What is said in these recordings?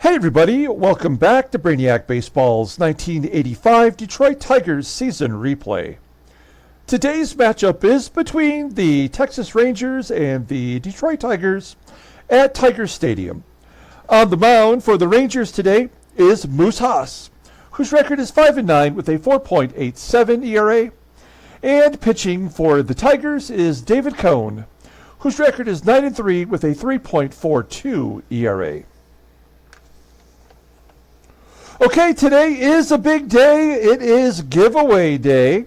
Hey everybody, welcome back to Brainiac Baseball's 1985 Detroit Tigers season replay. Today's matchup is between the Texas Rangers and the Detroit Tigers at Tiger Stadium. On the mound for the Rangers today is Moose Haas, whose record is 5-9 with a 4.87 ERA. And pitching for the Tigers is David Cone, whose record is 9-3 with a 3.42 ERA. Okay, today is a big day. It is giveaway day.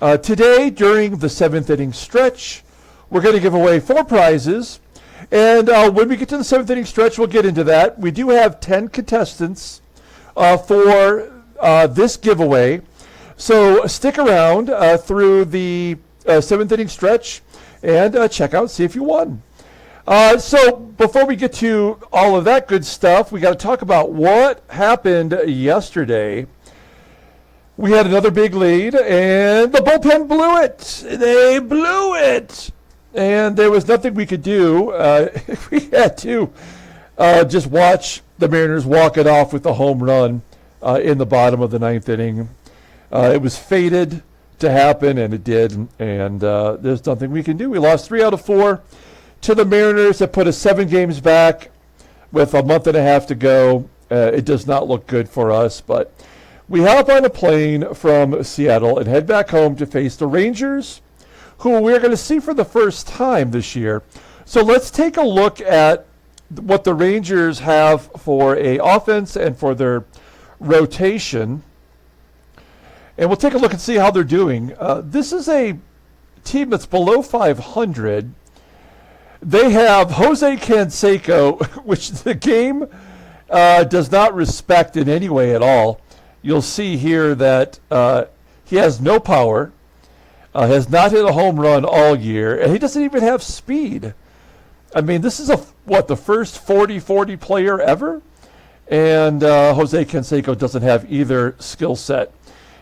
Today, during the 7th inning stretch, we're going to give away 4 prizes. And when we get to the 7th inning stretch, we'll get into that. We do have 10 contestants for this giveaway. So stick around through the 7th inning stretch and check out, see if you won. So before we get to all of that good stuff, we got to talk about what happened yesterday. We had another big lead, and the bullpen blew it. They blew it. And there was nothing we could do. We had to just watch the Mariners walk it off with a home run in the bottom of the 9th inning. It was fated to happen, and it did. And there's nothing we can do. We lost 3 out of 4. To the Mariners that put us 7 games back with a month and a half to go. It does not look good for us, but we hop on a plane from Seattle and head back home to face the Rangers, who we're going to see for the first time this year. So let's take a look at what the Rangers have for a offense and for their rotation. And we'll take a look and see how they're doing. This is a team that's below 500. They have Jose Canseco, which the game does not respect in any way at all. You'll see here that he has no power, has not hit a home run all year, and he doesn't even have speed. I mean, this is the first 40-40 player ever? And Jose Canseco doesn't have either skill set.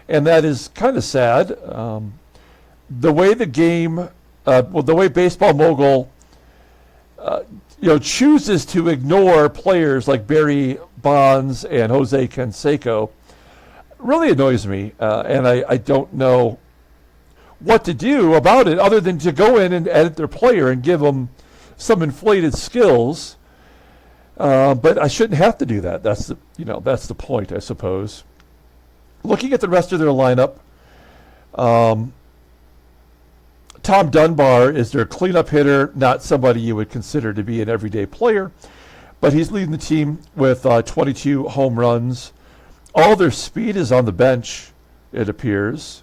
And that is kind of sad. The way the game, the way Baseball Mogul chooses to ignore players like Barry Bonds and Jose Canseco really annoys me, and I don't know what to do about it other than to go in and edit their player and give them some inflated skills. But I shouldn't have to do that. That's the point, I suppose. Looking at the rest of their lineup, Tom Dunbar is their cleanup hitter, not somebody you would consider to be an everyday player, but he's leading the team with 22 home runs. All their speed is on the bench, it appears.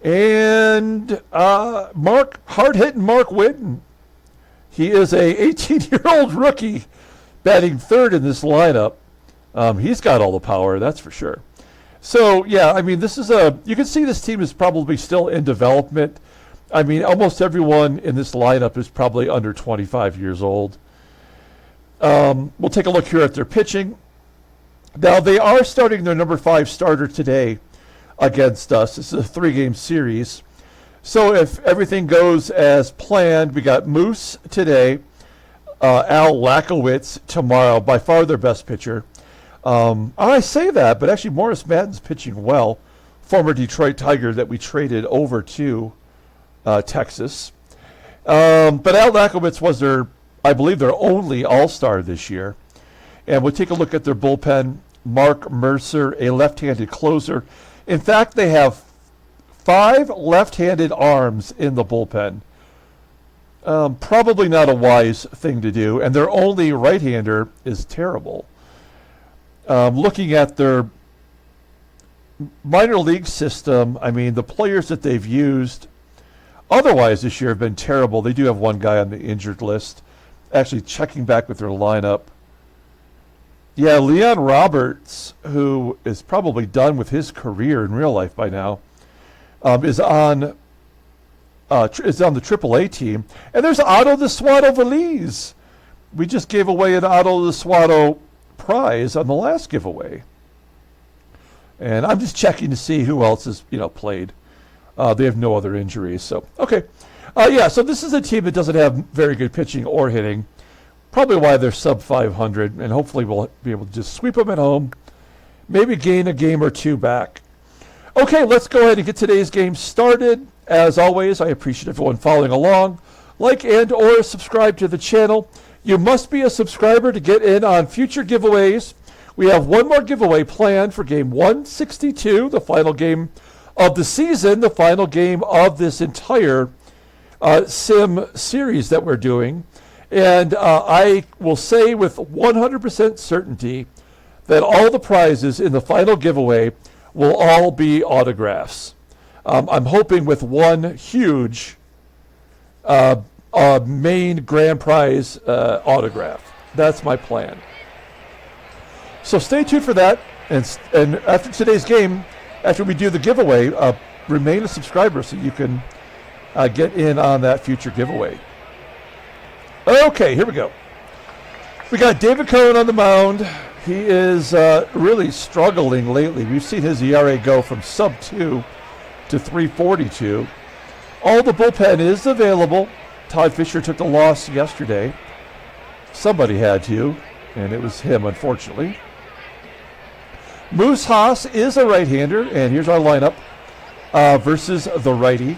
And hard-hitting Mark Whitten. He is a 18-year-old rookie batting third in this lineup. He's got all the power, that's for sure. So, yeah, I mean, you can see this team is probably still in development. I mean, almost everyone in this lineup is probably under 25 years old. We'll take a look here at their pitching. Now, they are starting their number 5 starter today against us. This is a 3-game series. So if everything goes as planned, we got Moose today, Al Lakowitz tomorrow, by far their best pitcher. I say that, but actually Morris Madden's pitching well, former Detroit Tiger that we traded over to Texas. But Al Lakowitz was I believe their only all-star this year. And we'll take a look at their bullpen. Mark Mercer, a left-handed closer. In fact, they have 5 left-handed arms in the bullpen. Probably not a wise thing to do. And their only right-hander is terrible. Looking at their minor league system, I mean, the players that they've used otherwise this year have been terrible. They do have one guy on the injured list. Actually, checking back with their lineup. Yeah, Leon Roberts, who is probably done with his career in real life by now, is on the AAA team. And there's Otto the Swatto Veliz. We just gave away an Otto the Swatto prize on the last giveaway. And I'm just checking to see who else has played. They have no other injuries. So, okay. So this is a team that doesn't have very good pitching or hitting. Probably why they're sub 500, and hopefully we'll be able to just sweep them at home, maybe gain a game or two back. Okay, let's go ahead and get today's game started. As always, I appreciate everyone following along. Like and or subscribe to the channel. You must be a subscriber to get in on future giveaways. We have one more giveaway planned for game 162, the final game of the season, the final game of this entire sim series that we're doing. And I will say with 100% certainty that all the prizes in the final giveaway will all be autographs. I'm hoping with one huge main grand prize autograph. That's my plan. So stay tuned for that. And after today's game, after we do the giveaway, remain a subscriber so you can get in on that future giveaway. Okay, here we go. We got David Cohn on the mound. He is really struggling lately. We've seen his ERA go from sub 2 to 3.42. All the bullpen is available. Todd Fisher took the loss yesterday. Somebody had to, and it was him, unfortunately. Moose Haas is a right-hander, and here's our lineup versus the righty.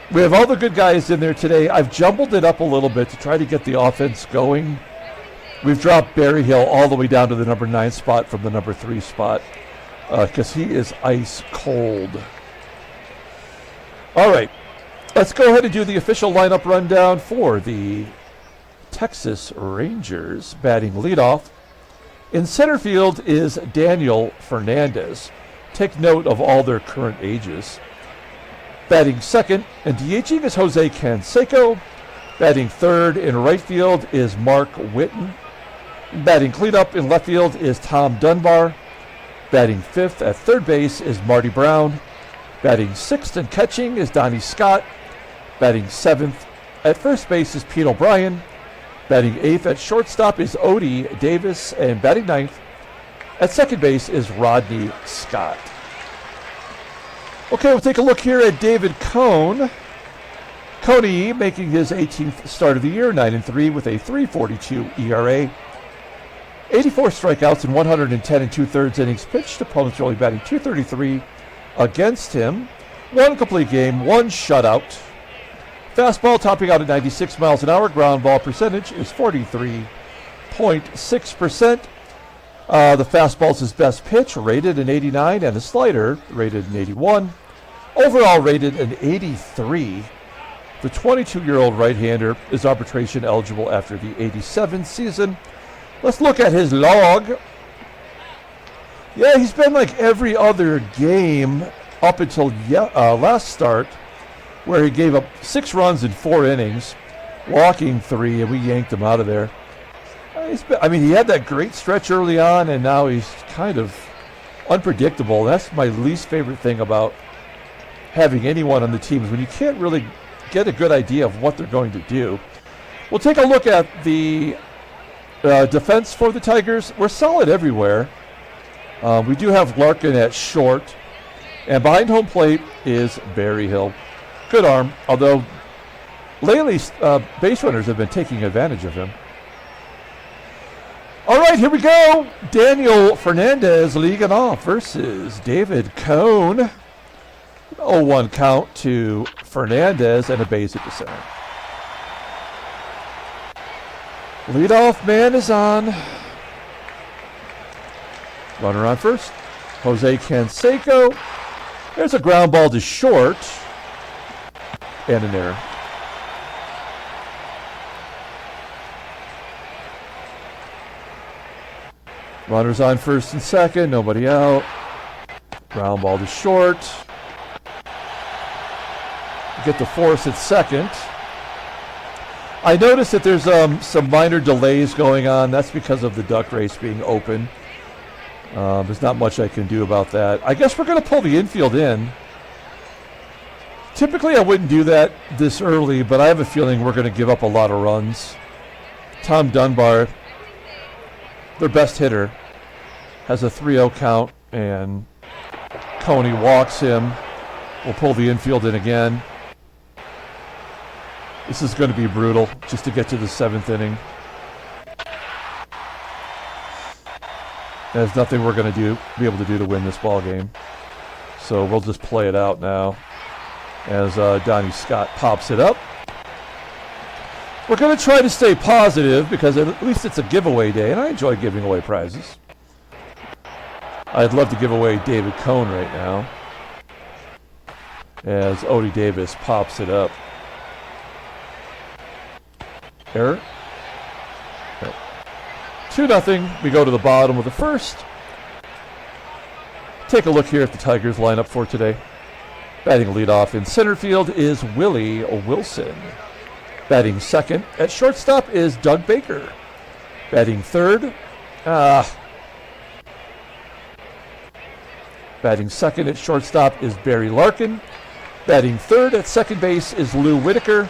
We have all the good guys in there today. I've jumbled it up a little bit to try to get the offense going. We've dropped Berryhill all the way down to the number 9 spot from the number 3 spot because he is ice cold. All right, let's go ahead and do the official lineup rundown for the Texas Rangers. Batting leadoff. In center field is Daniel Fernandez. Take note of all their current ages. Batting second and DHing is Jose Canseco. Batting third in right field is Mark Whitten. Batting cleanup in left field is Tom Dunbar. Batting fifth at third base is Marty Brown. Batting sixth and catching is Donnie Scott. Batting seventh at first base is Pete O'Brien. Batting eighth at shortstop is Odie Davis. And batting ninth at second base is Rodney Scott. Okay, we'll take a look here at David Cohn. Coney making his 18th start of the year, 9-3 with a 3.42 ERA. 84 strikeouts in 110 2/3 innings pitched. Opponents are only batting .233 against him. One complete game, one shutout. Fastball topping out at 96 miles an hour. Ground ball percentage is 43.6%. The fastball is his best pitch, rated an 89, and the slider rated an 81. Overall rated an 83. The 22-year-old right-hander is arbitration eligible after the 87 season. Let's look at his log. Yeah, he's been like every other game up until last start, where he gave up 6 runs in 4 innings, walking 3, and we yanked him out of there. He had that great stretch early on, and now he's kind of unpredictable. That's my least favorite thing about having anyone on the team, is when you can't really get a good idea of what they're going to do. We'll take a look at the defense for the Tigers. We're solid everywhere. We do have Larkin at short, and behind home plate is Berryhill. Good arm, although lately base runners have been taking advantage of him. All right, here we go. Daniel Fernandez leading off versus David Cohn. 0-1 count to Fernandez and a base at the center. Leadoff man is on. Runner on first. Jose Canseco. There's a ground ball to short. And an error. Runners on first and second. Nobody out. Ground ball to short. Get the force at second. I noticed that there's some minor delays going on. That's because of the duck race being open. There's not much I can do about that. I guess we're going to pull the infield in. Typically, I wouldn't do that this early, but I have a feeling we're going to give up a lot of runs. Tom Dunbar, their best hitter, has a 3-0 count, and Coney walks him. We'll pull the infield in again. This is going to be brutal just to get to the 7th inning. There's nothing we're going to be able to do to win this ball game. So we'll just play it out now as Donnie Scott pops it up. We're going to try to stay positive because at least it's a giveaway day, and I enjoy giving away prizes. I'd love to give away David Cohn right now as Odie Davis pops it up. Error. 2-0. We go to the bottom of the first. Take a look here at the Tigers lineup for today. Batting leadoff in center field is Willie Wilson. Batting second at shortstop is Doug Baker. Batting third, batting second at shortstop is Barry Larkin. Batting third at second base is Lou Whitaker.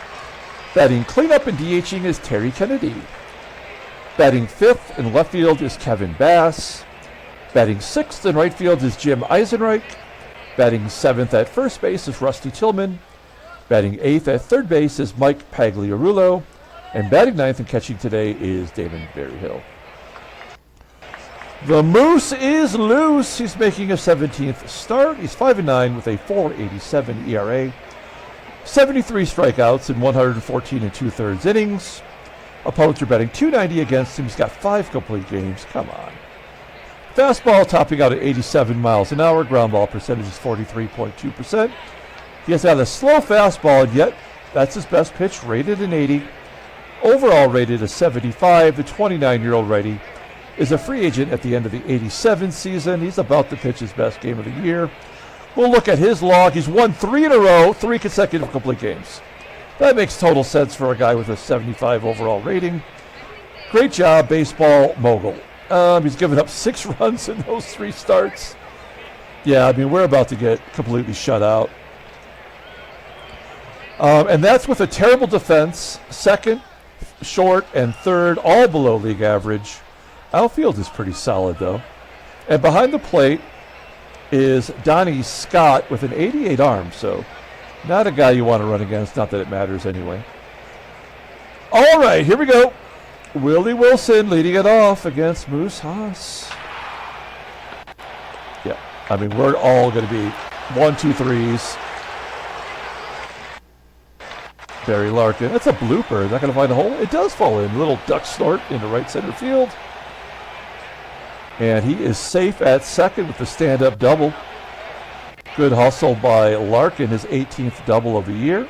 Batting cleanup and DHing is Terry Kennedy. Batting fifth in left field is Kevin Bass. Batting sixth in right field is Jim Eisenreich. Batting seventh at first base is Rusty Tillman. Batting eighth at third base is Mike Pagliarulo. And batting ninth and catching today is Damon Berryhill. The Moose is loose. He's making a 17th start. He's 5-9 with a 4.87 ERA. 73 strikeouts in 114 2/3 innings. Opponents are batting .290 against him. He's got 5 complete games. Come on. Fastball topping out at 87 miles an hour. Ground ball percentage is 43.2%. He has got a slow fastball, and yet that's his best pitch, rated an 80. Overall rated a 75. The 29-year-old righty is a free agent at the end of the 87 season. He's about to pitch his best game of the year. We'll look at his log. He's won 3 in a row, 3 consecutive complete games. That makes total sense for a guy with a 75 overall rating. Great job, baseball mogul. He's given up 6 runs in those 3 starts. Yeah, I mean, we're about to get completely shut out. And that's with a terrible defense, second, short, and third, all below league average. Outfield is pretty solid, though. And behind the plate is Donnie Scott with an 88 arm, so not a guy you want to run against, not that it matters anyway. All right, here we go. Willie Wilson leading it off against Moose Haas. Yeah, I mean, we're all going to be 1, 2, 3s. Barry Larkin. That's a blooper. Not going to find a hole. It does fall in. Little duck snort into right center field. And he is safe at second with the stand-up double. Good hustle by Larkin, his 18th double of the year.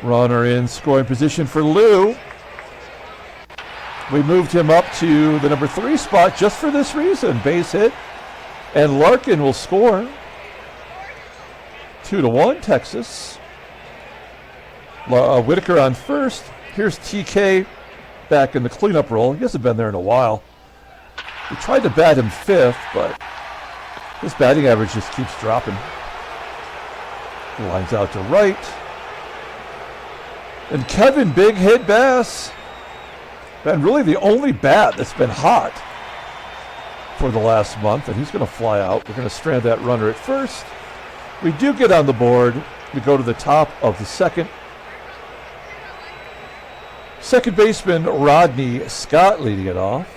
Runner in scoring position for Lou. We moved him up to the number 3 spot just for this reason. Base hit. And Larkin will score. 2-1, Texas. Whitaker on first. Here's TK back in the cleanup role. He hasn't been there in a while. We tried to bat him 5th, but his batting average just keeps dropping. He lines out to right. And Kevin Big Hit Bass. Been really the only bat that's been hot for the last month, and he's going to fly out. We're going to strand that runner at first. We do get on the board. We go to the top of the second. Second baseman Rodney Scott leading it off.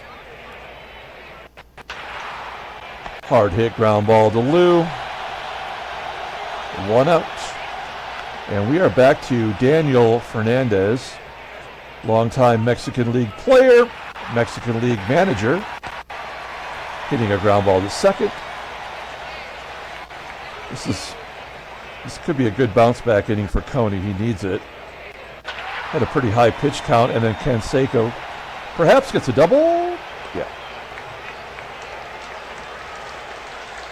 Hard hit ground ball to Lou. 1 out. And we are back to Daniel Fernandez, longtime Mexican League player, Mexican League manager, hitting a ground ball to second. This could be a good bounce back inning for Coney. He needs it. Had a pretty high pitch count, and then CANSECO perhaps gets a double. Yeah.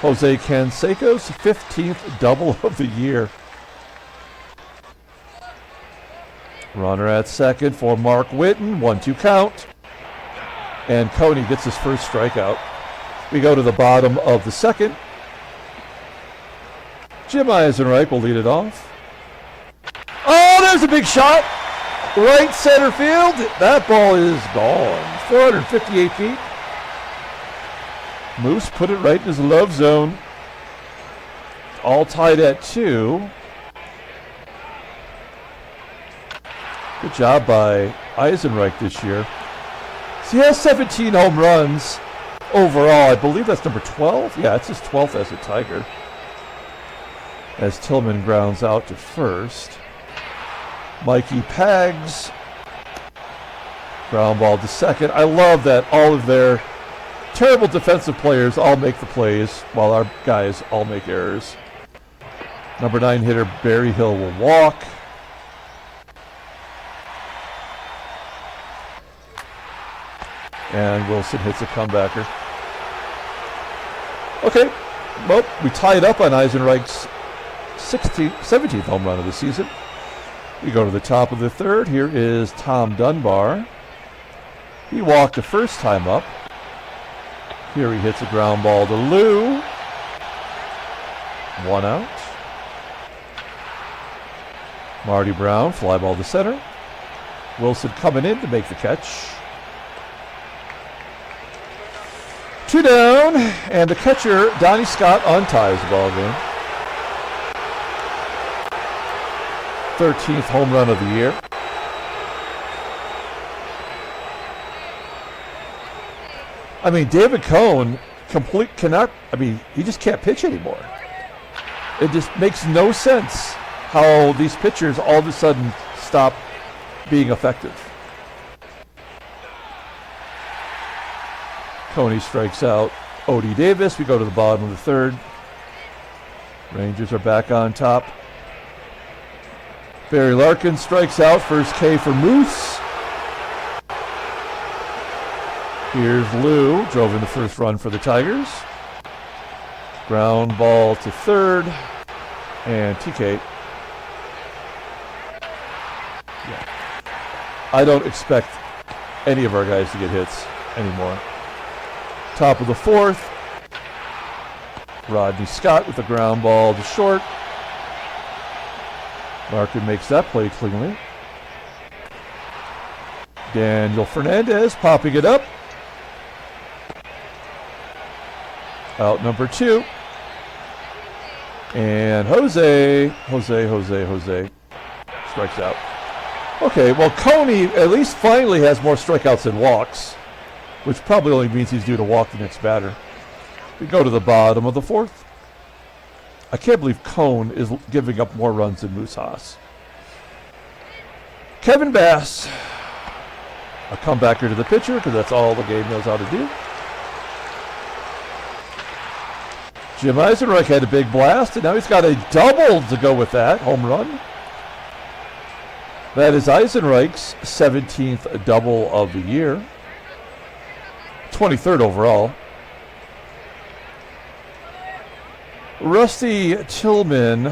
Jose Canseco's 15th double of the year. Runner at second for Mark Whitten. 1-2 count. And Coney gets his first strikeout. We go to the bottom of the second. Jim Eisenreich will lead it off. Oh, there's a big shot. Right center field. That ball is gone. 458 feet. Moose put it right in his love zone. All tied at 2. Good job by Eisenreich this year. He has 17 home runs overall. I believe that's number 12. Yeah, it's his 12th as a Tiger. As Tillman grounds out to first. Mikey Pags. Ground ball to second. I love that all of their terrible defensive players all make the plays while our guys all make errors. Number 9 hitter Berryhill will walk. And Wilson hits a comebacker. Okay, well, we tied up on EISENREICH's 17th home run of the season. We go to the top of the third. Here is Tom Dunbar. He walked the first time up. Here he hits a ground ball to Lou. 1 out. Marty Brown, fly ball to center. Wilson coming in to make the catch. 2 down, and the catcher, Donnie Scott, unties the ball game. 13th home run of the year. I mean, David Cone he just can't pitch anymore. It just makes no sense how these pitchers all of a sudden stop being effective. Coney strikes out Odie Davis. We go to the bottom of the third. Rangers are back on top. Barry Larkin strikes out. First K for Moose. Here's Lou. Drove in the first run for the Tigers. Ground ball to third. And TK. Yeah. I don't expect any of our guys to get hits anymore. Top of the fourth. Rodney Scott with the ground ball to short. Larkin makes that play cleanly. Daniel Fernandez popping it up. Out number 2. And Jose strikes out. Okay, well, Coney at least finally has more strikeouts than walks, which probably only means he's due to walk the next batter. We go to the bottom of the fourth. I can't believe Cone is giving up more runs than Moose Haas. Kevin Bass, a comebacker to the pitcher because that's all the game knows how to do. Jim EISENREICH had a big blast, and now he's got a double to go with that home run. That is EISENREICH's 17th double of the year. 23rd overall. Rusty Tillman.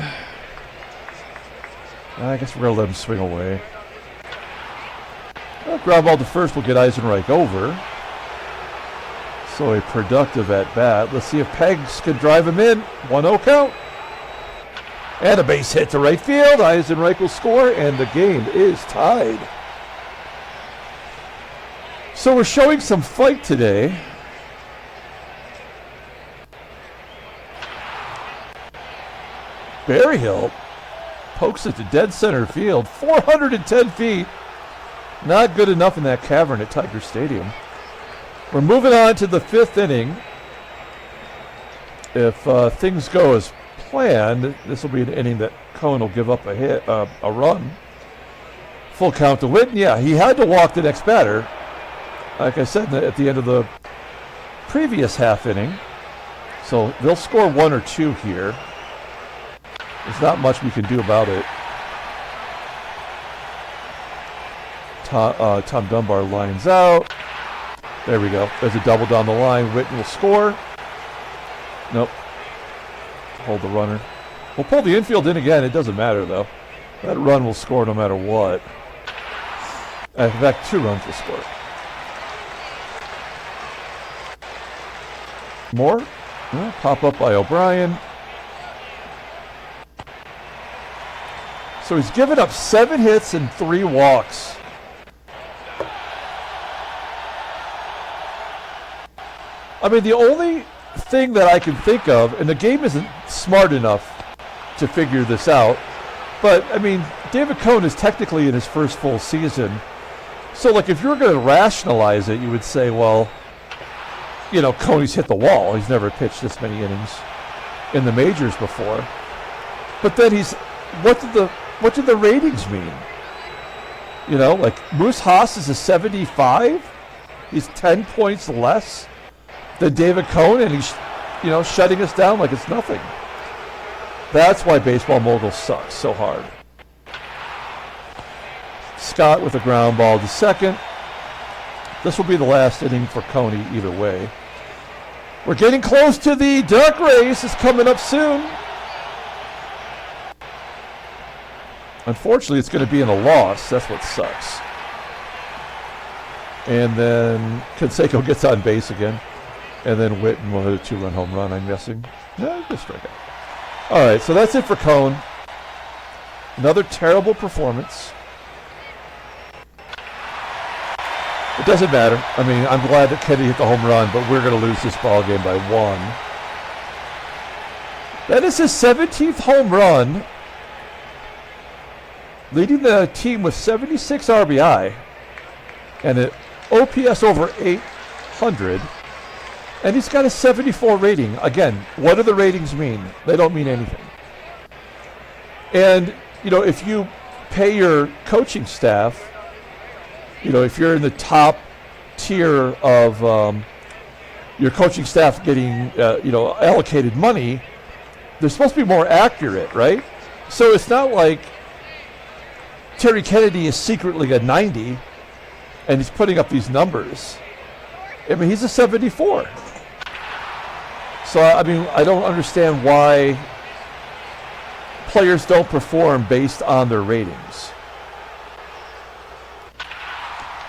I guess we're going to let him swing away. Well, ground ball to first will get EISENREICH over. So a productive at bat. Let's see if Pegs can drive him in. 1-0 count. And a base hit to right field. EISENREICH will score, and the game is tied. So we're showing some fight today. Berryhill pokes it to dead center field. 410 feet. Not good enough in that cavern at Tiger Stadium. We're moving on to the 5th inning. If things go as planned, this will be an inning that Cohen will give up a run. Full count to Whitten. Yeah, he had to walk the next batter. Like I said at the end of the previous half inning. So they'll score 1 or 2 here. There's not much we can do about it. Tom Dunbar lines out. There we go. There's a double down the line. Whitten will score. Nope. Hold the runner. We'll pull the infield in again. It doesn't matter, though. That run will score no matter what. In fact, 2 runs will score. More. Yeah, pop up by O'Brien. So he's given up 7 hits and 3 walks. I mean, the only thing that I can think of, and the game isn't smart enough to figure this out, but, I mean, David Cone is technically in his first full season, So, like, if you were going to rationalize it, you would say, well, you know, Coney's hit the wall. He's never pitched this many innings in the majors before. But then what did the ratings mean? You know, like, Moose Haas is a 75. He's 10 points less than David Cone, and he's, you know, shutting us down like it's nothing. That's why Baseball Mogul sucks so hard. Scott with a ground ball to second. This will be the last inning for Coney either way. We're getting close to the duck race. It's coming up soon. Unfortunately, it's going to be in a loss. That's what sucks. And then CANSECO gets on base again. And then Whitten will hit a 2-run home run, I'm guessing. No, just strike out. All right, so that's it for Cone. Another terrible performance. It doesn't matter. I mean, I'm glad that Kennedy hit the home run, but we're going to lose this ball game by 1. That is his 17th home run, leading the team with 76 RBI and an OPS over 800. And he's got a 74 rating. Again, what do the ratings mean? They don't mean anything. And, you know, if you pay your coaching staff, you know, if you're in the top tier of your coaching staff getting, you know, allocated money, they're supposed to be more accurate, right? So it's not like Terry Kennedy is secretly a 90 and he's putting up these numbers. I mean, he's a 74. So, I mean, I don't understand why players don't perform based on their ratings.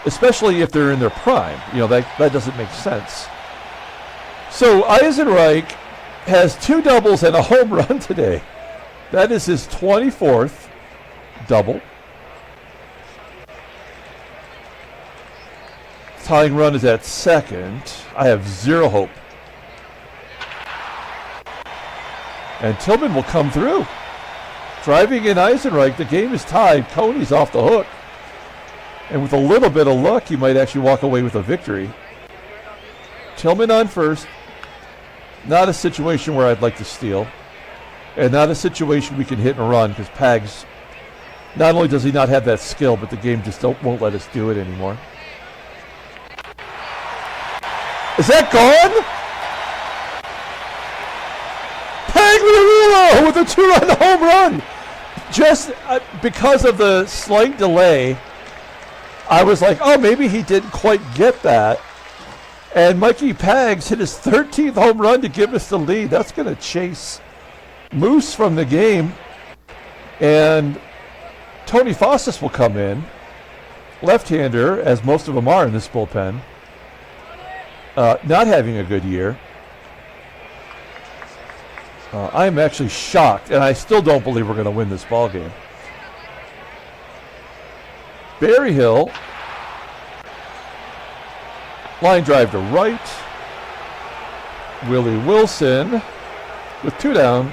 Especially if they're in their prime. You know, that doesn't make sense. So, EISENREICH has 2 doubles and a home run today. That is his 24th double. Tying run is at second. I have 0 hope. And Tillman will come through. Driving in EISENREICH, the game is tied. Coney's off the hook. And with a little bit of luck, he might actually walk away with a victory. Tillman on first. Not a situation where I'd like to steal. And not a situation we can hit and run, because Pags, not only does he not have that skill, but the game just won't let us do it anymore. Is that gone? Pagliarulo with a 2-run home run. Just because of the slight delay, I was like, oh, maybe he didn't quite get that. And Mikey Pags hit his 13th home run to give us the lead. That's going to chase Moose from the game. And Tony Fossis will come in. Left-hander, as most of them are in this bullpen. Not having a good year. I'm actually shocked, and I still don't believe we're going to win this ball game. Berryhill, line drive to right. Willie Wilson with 2 down.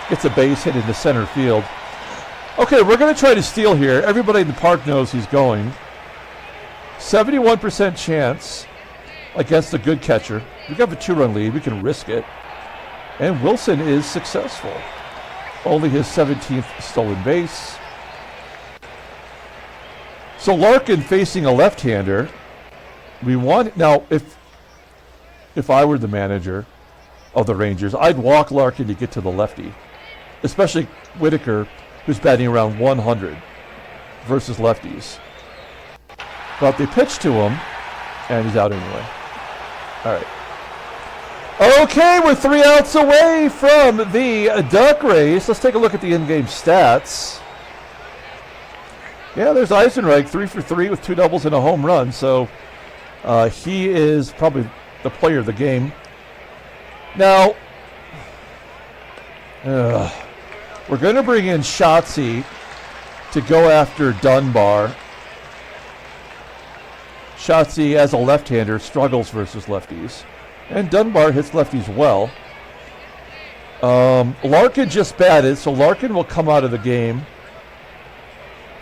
Gets a base hit into center field. Okay, we're going to try to steal here. Everybody in the park knows he's going. 71% chance against a good catcher. We have a 2-run lead. We can risk it. And Wilson is successful. Only his 17th stolen base. So Larkin facing a left-hander. We want now. If I were the manager of the Rangers, I'd walk Larkin to get to the lefty, especially Whitaker, who's batting around 100 versus lefties. But they pitch to him, and he's out anyway. All right. Okay, we're 3 outs away from the duck race. Let's take a look at the in-game stats. Yeah, there's EISENREICH, 3 for 3 with 2 doubles and a home run. So he is probably the player of the game. Now, we're going to bring in Shotzi to go after Dunbar. Shotzi, as a left-hander, struggles versus lefties. And Dunbar hits lefties well. Larkin just batted, so Larkin will come out of the game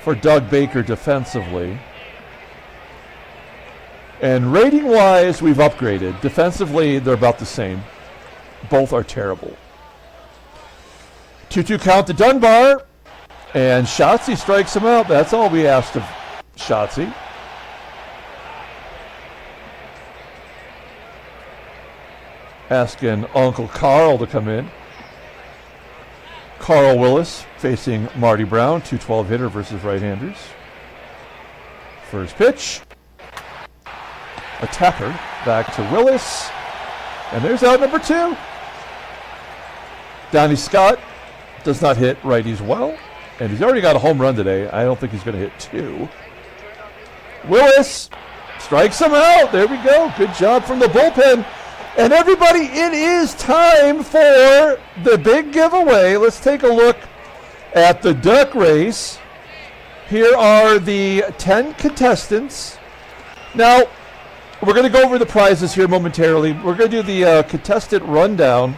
for Doug Baker defensively. And rating-wise, we've upgraded. Defensively, they're about the same. Both are terrible. 2-2 count to Dunbar. And Shotzi strikes him out. That's all we asked of Shotzi. Asking Uncle Carl to come in. Carl Willis facing Marty Brown, 212 hitter versus right-handers. First pitch. Attacker back to Willis. And there's out number 2. Donnie Scott does not hit righties well. And he's already got a home run today. I don't think he's going to hit 2. Willis strikes him out. There we go. Good job from the bullpen. And everybody, it is time for the big giveaway. Let's take a look at the duck race. Here are the 10 contestants. Now, we're going to go over the prizes here momentarily. We're going to do the contestant rundown.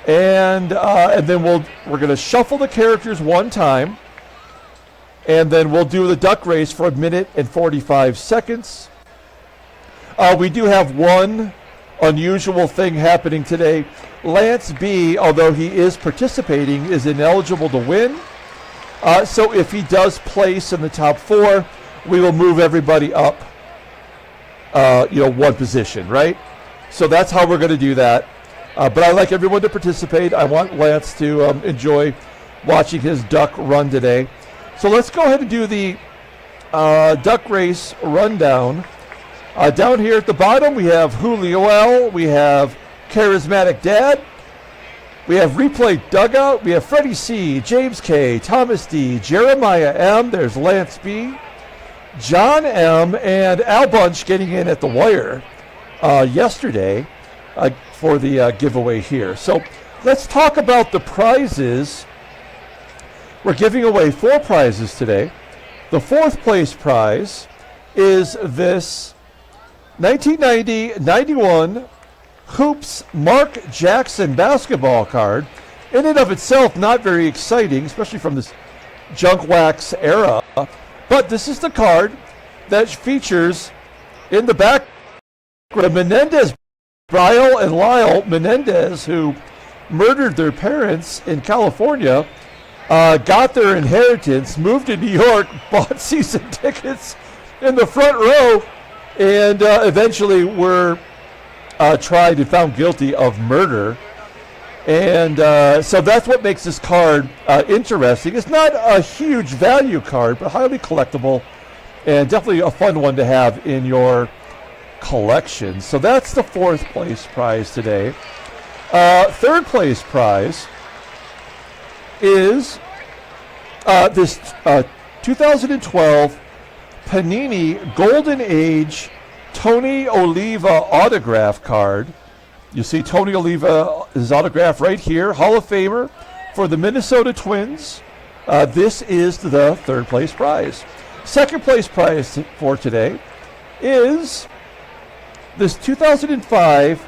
And then we're going to shuffle the characters one time. And then we'll do the duck race for 1 minute and 45 seconds. We do have one unusual thing happening today. Lance B, although he is participating, is ineligible to win. So if he does place in the top 4, we will move everybody up, one position, right? So that's how we're going to do that. But I like everyone to participate. I want Lance to enjoy watching his duck run today. So let's go ahead and do the duck race rundown. Down here at the bottom, we have Julio L. We have Charismatic Dad. We have Replay Dugout. We have Freddie C., James K., Thomas D., Jeremiah M. There's Lance B., John M., and Al Bunch getting in at the wire yesterday for the giveaway here. So let's talk about the prizes. We're giving away 4 prizes today. The 4th place prize is this 1990-91 Hoops Mark Jackson basketball card. In and of itself, not very exciting, especially from this junk wax era. But this is the card that features in the back the Menendez, Brian and Lyle Menendez, who murdered their parents in California, got their inheritance, moved to New York, bought season tickets in the front row, and eventually were tried and found guilty of murder. And so that's what makes this card interesting. It's not a huge value card, but highly collectible, and definitely a fun one to have in your collection. So that's the 4th place prize today. 3rd place prize is this 2012 Panini Golden Age Tony Oliva autograph card. You see Tony Oliva's autograph right here, Hall of Famer for the Minnesota Twins. This is the 3rd place prize. 2nd place prize for today is this 2005.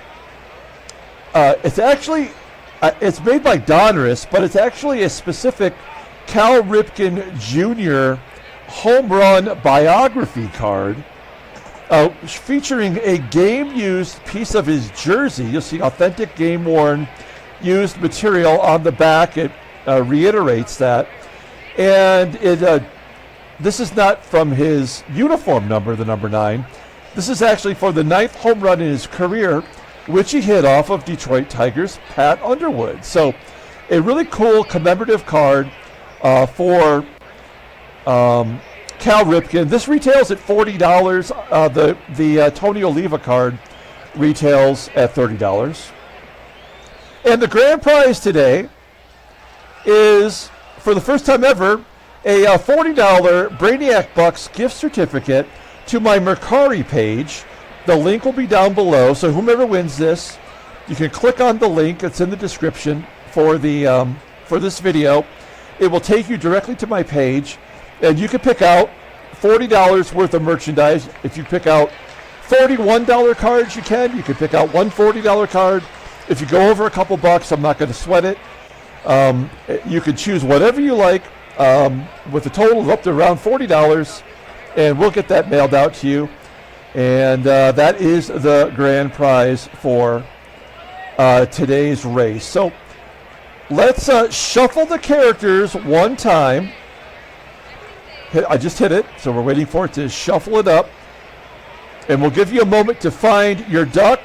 It's actually it's made by Donruss, but it's actually a specific Cal Ripken Jr. home run biography card. Featuring a game-used piece of his jersey. You'll see authentic game-worn used material on the back. It reiterates that. And this is not from his uniform number, the number 9. This is actually for the 9th home run in his career, which he hit off of Detroit Tigers' Pat Underwood. So a really cool commemorative card for Cal Ripken. This retails at $40. The Tony Oliva card retails at $30. And the grand prize today is, for the first time ever, a $40 Brainiac Bucks gift certificate to my Mercari page. The link will be down below, so whomever wins this, you can click on the link. It's in the description for the for this video. It will take you directly to my page, and you can pick out $40 worth of merchandise. If you pick out $41 cards, you can. You can pick out one $40 card. If you go over a couple bucks, I'm not going to sweat it. You can choose whatever you like. with a total of up to around $40, and we'll get that mailed out to you. And that is the grand prize for today's race. So let's shuffle the characters one time. I just hit it, so we're waiting for it to shuffle it up. And we'll give you a moment to find your duck.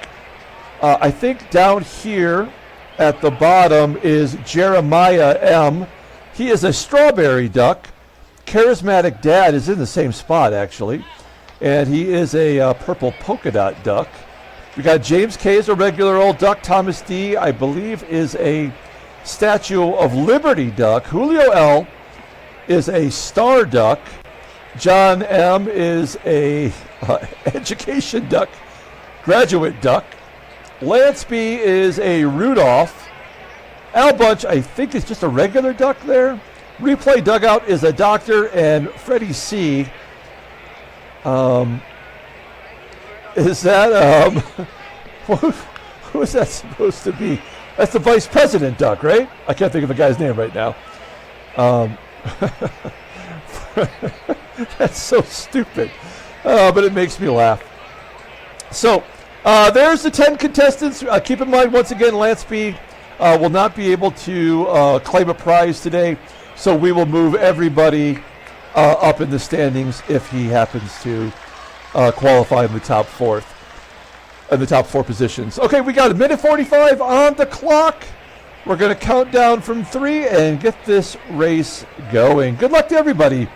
I think down here at the bottom is Jeremiah M. He is a strawberry duck. Charismatic Dad is in the same spot, actually. And he is a purple polka dot duck. We got James K. is a regular old duck. Thomas D., I believe, is a Statue of Liberty duck. Julio L. is a star duck. John M. is a education duck, graduate duck. Lance B. is a Rudolph. Al Bunch, I think, is just a regular duck there. Replay Dugout is a doctor, and Freddie C. Is that, who is that supposed to be? That's the vice president duck, right? I can't think of the guy's name right now. That's so stupid, but it makes me laugh. So there's the 10 contestants. Keep in mind, once again, Lance B. will not be able to claim a prize today, so we will move everybody up in the standings if he happens to qualify in the top four positions. Okay, we got a minute 45 on the clock. We're going to count down from 3 and get this race going. Good luck to everybody.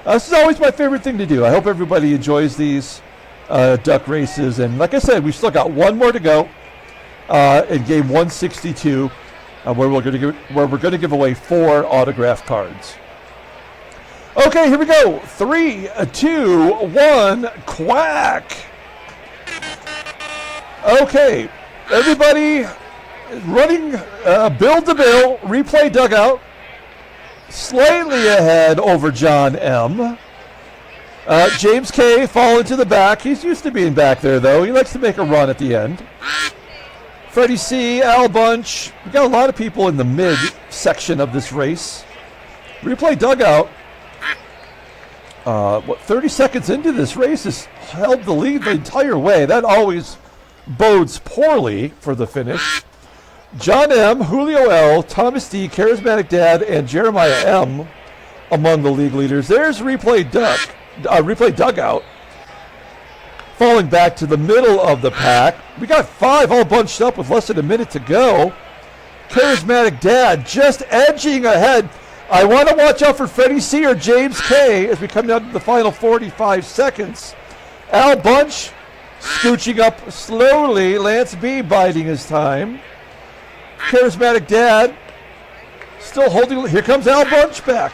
This is always my favorite thing to do. I hope everybody enjoys these duck races. And like I said, we've still got one more to go in game 162, where we're going to give away 4 autograph cards. Okay, here we go. 3, 2, 1, quack. Okay, everybody running bill to bill, replay dugout. Slightly ahead over John M. James K. falling to the back. He's used to being back there, though. He likes to make a run at the end. Freddie C., Al Bunch. We got a lot of people in the mid section of this race. Replay dugout. 30 seconds into this race has held the lead the entire way. That always bodes poorly for the finish. John M., Julio L., Thomas D., Charismatic Dad, and Jeremiah M. among the league leaders. There's replay dugout. Falling back to the middle of the pack. We got 5 all bunched up with less than a minute to go. Charismatic Dad just edging ahead. I want to watch out for Freddie C. or James K. as we come down to the final 45 seconds. Al Bunch scooching up slowly. Lance B. biding his time. Charismatic Dad still holding. Here comes Al Bunch back.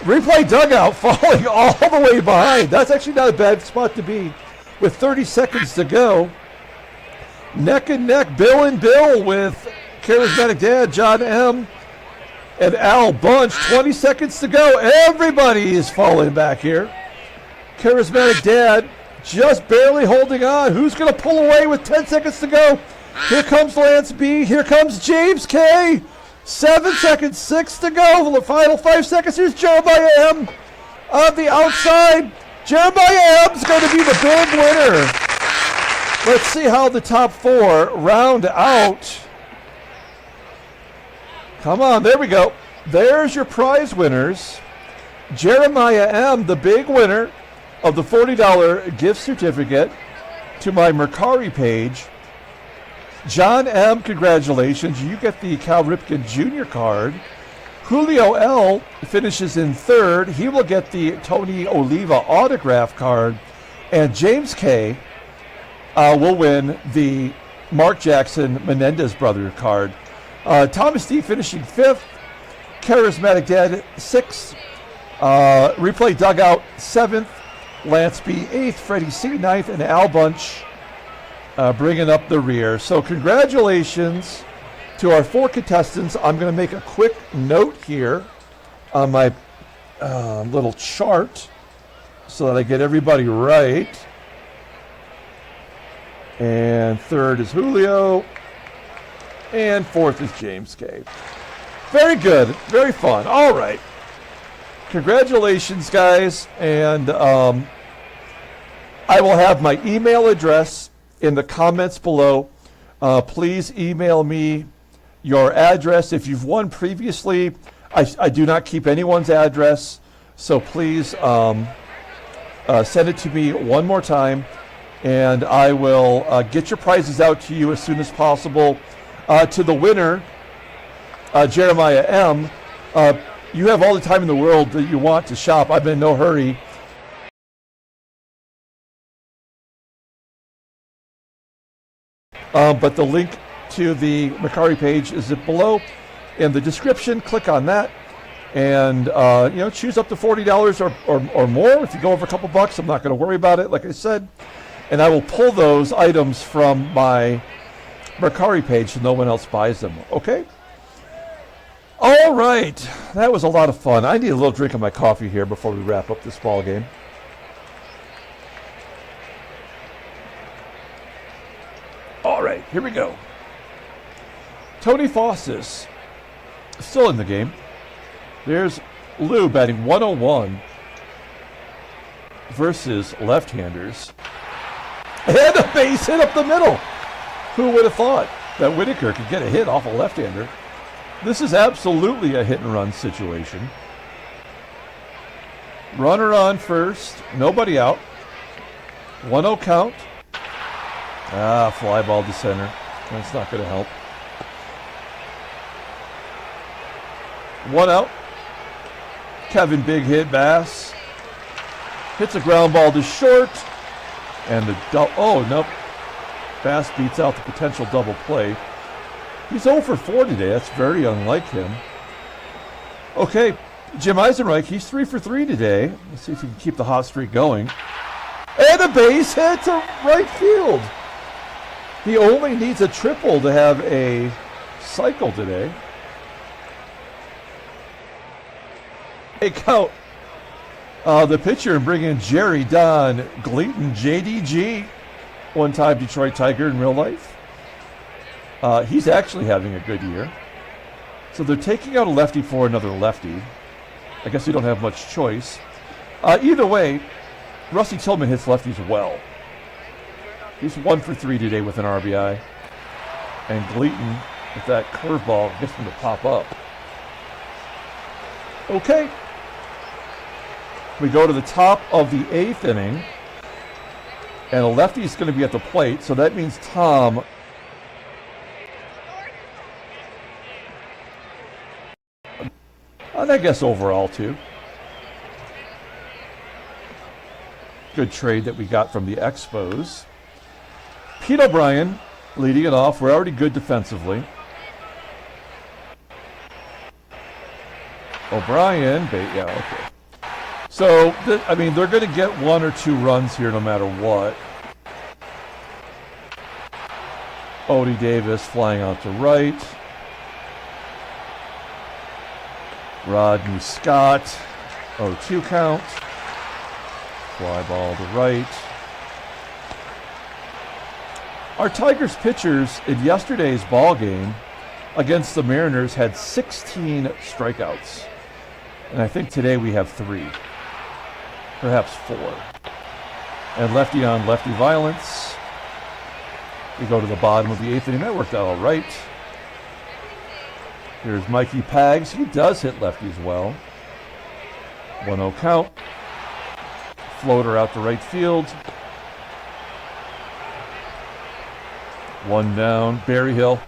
Replay dugout falling all the way behind. That's actually not a bad spot to be with 30 seconds to go. Neck and neck, Bill and Bill with Charismatic Dad, John M. and Al Bunch. 20 seconds to go. Everybody is falling back here. Charismatic Dad just barely holding on. Who's going to pull away with 10 seconds to go? Here comes Lance B. Here comes James K. 7 seconds, 6 to go. The final 5 seconds. Here's Jeremiah M. on the outside. Jeremiah M's going to be the big winner. Let's see how the top 4 round out. Come on, there we go. There's your prize winners. Jeremiah M., the big winner of the $40 gift certificate to my Mercari page. John M., congratulations. You get the Cal Ripken Jr. card. Julio L. finishes in 3rd. He will get the Tony Oliva autograph card. And James K. Will win the Mark Jackson Menendez brother card. Thomas D. finishing 5th. Charismatic Dad 6th. Replay Dugout 7th. Lance B. 8th. Freddie C. 9th. And Al Bunch bringing up the rear. So congratulations to our 4 contestants. I'm going to make a quick note here on my little chart so that I get everybody right. And 3rd is Julio. And 4th is James K. Very good. Very fun. All right. Congratulations, guys. And I will have my email address in the comments below. Please email me your address. If you've won previously, I do not keep anyone's address. So please send it to me one more time, and I will get your prizes out to you as soon as possible. To the winner, Jeremiah M., you have all the time in the world that you want to shop. I'm in no hurry. But the link to the Mercari page is below in the description. Click on that and choose up to $40 or more. If you go over a couple bucks, I'm not going to worry about it, like I said. And I will pull those items from my Mercari page so no one else buys them. Okay? All right. That was a lot of fun. I need a little drink of my coffee here before we wrap up this ball game. All right, here we go. Tony Fossis still in the game. There's Lou batting 101 versus left-handers. And a base hit up the middle. Who would have thought that Whitaker could get a hit off a left-hander? This is absolutely a hit-and-run situation. Runner on first. Nobody out. 1-0 count. Fly ball to center. That's not going to help. 1 out. Kevin big hit Bass. Hits a ground ball to short. And the oh, nope. Bass beats out the potential double play. He's 0 for 4 today. That's very unlike him. Okay, Jim EISENREICH, he's 3 for 3 today. Let's see if he can keep the hot streak going. And a base hit to right field. He only needs a triple to have a cycle today. A count. The pitcher and bring in Jerry Don Gleaton, JDG, one-time Detroit Tiger in real life. He's actually having a good year. So they're taking out a lefty for another lefty. I guess we don't have much choice. Either way, Rusty Tillman hits lefties well. He's 1 for 3 today with an RBI. And Gleaton, with that curveball, gets him to pop up. Okay. We go to the top of the 8th inning. And a lefty is going to be at the plate, so that means Tom. And I guess overall, too. Good trade that we got from the Expos. Pete O'Brien leading it off. We're already good defensively. O'Brien, yeah, okay. So, they're going to get 1 or 2 runs here no matter what. Odie Davis flying out to right. Rodney Scott, 0-2 count. Fly ball to right. Our Tigers pitchers in yesterday's ball game against the Mariners had 16 strikeouts. And I think today we have 3. Perhaps 4. And lefty on lefty violence. We go to the bottom of the 8th inning. That worked out all right. Here's Mikey Pags. He does hit lefties well. 1-0 count. Floater out to right field. 1 down. Berryhill.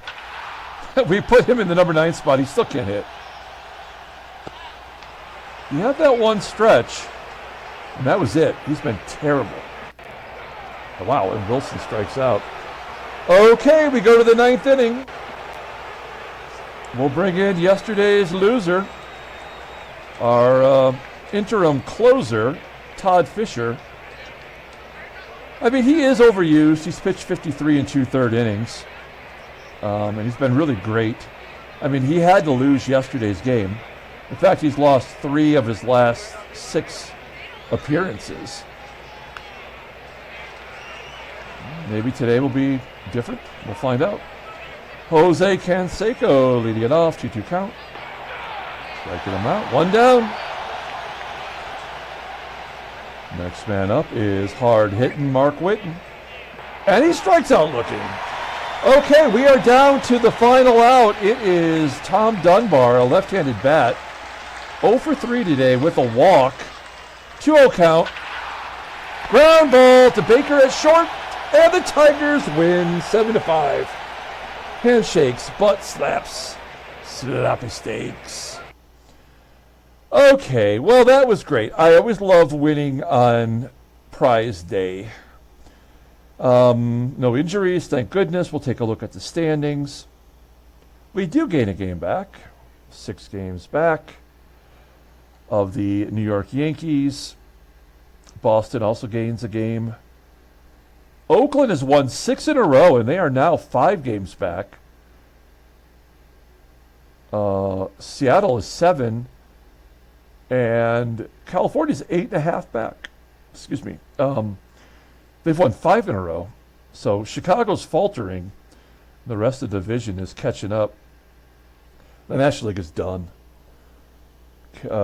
We put him in the number 9 spot. He still can't hit. He had that one stretch, and that was it. He's been terrible. Wow, and Wilson strikes out. Okay, we go to the 9th inning. We'll bring in yesterday's loser, our interim closer, Todd Fisher. He is overused. He's pitched 53 and 2/3 innings, and he's been really great. He had to lose yesterday's game. In fact, he's lost 3 of his last 6 appearances. Maybe today will be different. We'll find out. Jose Canseco leading it off, 2-2 count. Striking him out. 1 down. Next man up is hard-hitting Mark Whitten. And he strikes out looking. Okay, we are down to the final out. It is Tom Dunbar, a left-handed bat. 0 for 3 today with a walk. 2-0 count. Ground ball to Baker at short. And the Tigers win 7-5. Handshakes, butt slaps, sloppy steaks. Okay, well, that was great. I always love winning on prize day. No injuries, thank goodness. We'll take a look at the standings. We do gain a game back. 6 games back of the New York Yankees. Boston also gains a game. Oakland has won 6 in a row, and they are now 5 games back. Seattle is 7. And California's 8.5 back. Excuse me. They've won 5 in a row. So Chicago's faltering. The rest of the division is catching up. The National League is done.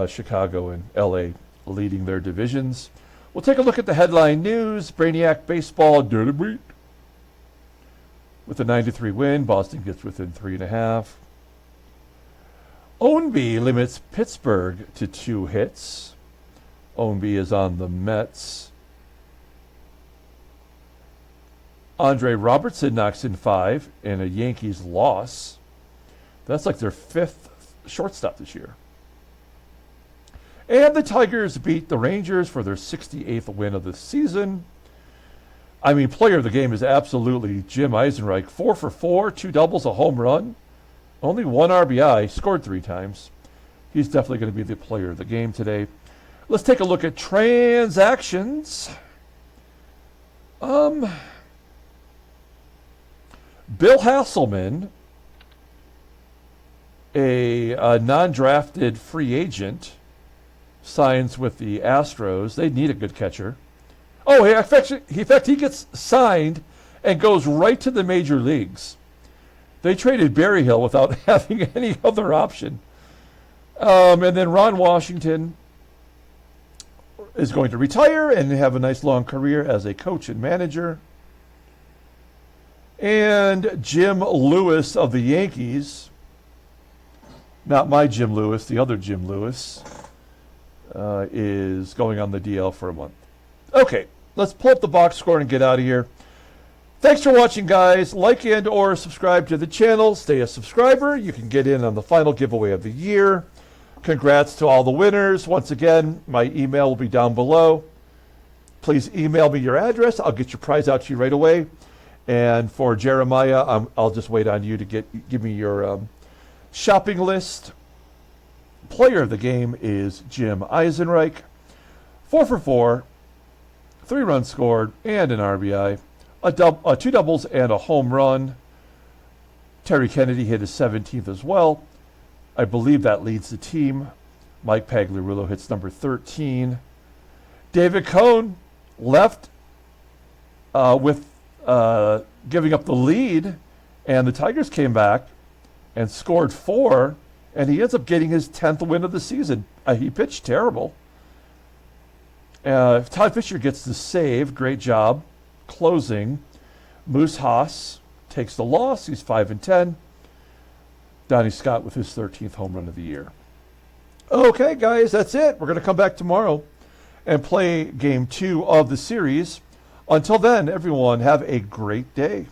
Chicago and LA leading their divisions. We'll take a look at the headline news. Brainiac baseball dirty beat. With a 9-3 win, Boston gets within 3.5. Odie limits Pittsburgh to 2 hits. Odie is on the Mets. Andre Robertson knocks in 5 in a Yankees loss. That's like their 5th shortstop this year. And the Tigers beat the Rangers for their 68th win of the season. I mean, player of the game is absolutely Jim EISENREIch. 4 for 4, 2 doubles, a home run. Only 1 RBI, scored 3 times. He's definitely going to be the player of the game today. Let's take a look at transactions. Bill Hasselman, a non-drafted free agent, signs with the Astros. They need a good catcher. Oh, in fact, he gets signed and goes right to the major leagues. They traded Berryhill without having any other option. And then Ron Washington is going to retire and have a nice long career as a coach and manager. And Jim Lewis of the Yankees, not my Jim Lewis, the other Jim Lewis, is going on the DL for a month. Okay, let's pull up the box score and get out of here. Thanks for watching, guys. Like and or subscribe to the channel. Stay a subscriber. You can get in on the final giveaway of the year. Congrats to all the winners. Once again, my email will be down below. Please email me your address. I'll get your prize out to you right away. And for Jeremiah, I'll just wait on you to give me your shopping list. Player of the game is Jim EISENREIch. 4 for 4, 3 runs scored, and an RBI. 2 doubles and a home run. Terry Kennedy hit his 17th as well. I believe that leads the team. Mike Pagliarulo hits number 13. David Cone left with giving up the lead, and the Tigers came back and scored 4, and he ends up getting his 10th win of the season. He pitched terrible. Todd Fisher gets the save. Great job closing. Moose Haas takes the loss. He's 5-10. Donnie Scott with his 13th home run of the year. Okay, guys, that's it. We're going to come back tomorrow and play game 2 of the series. Until then, everyone, have a great day.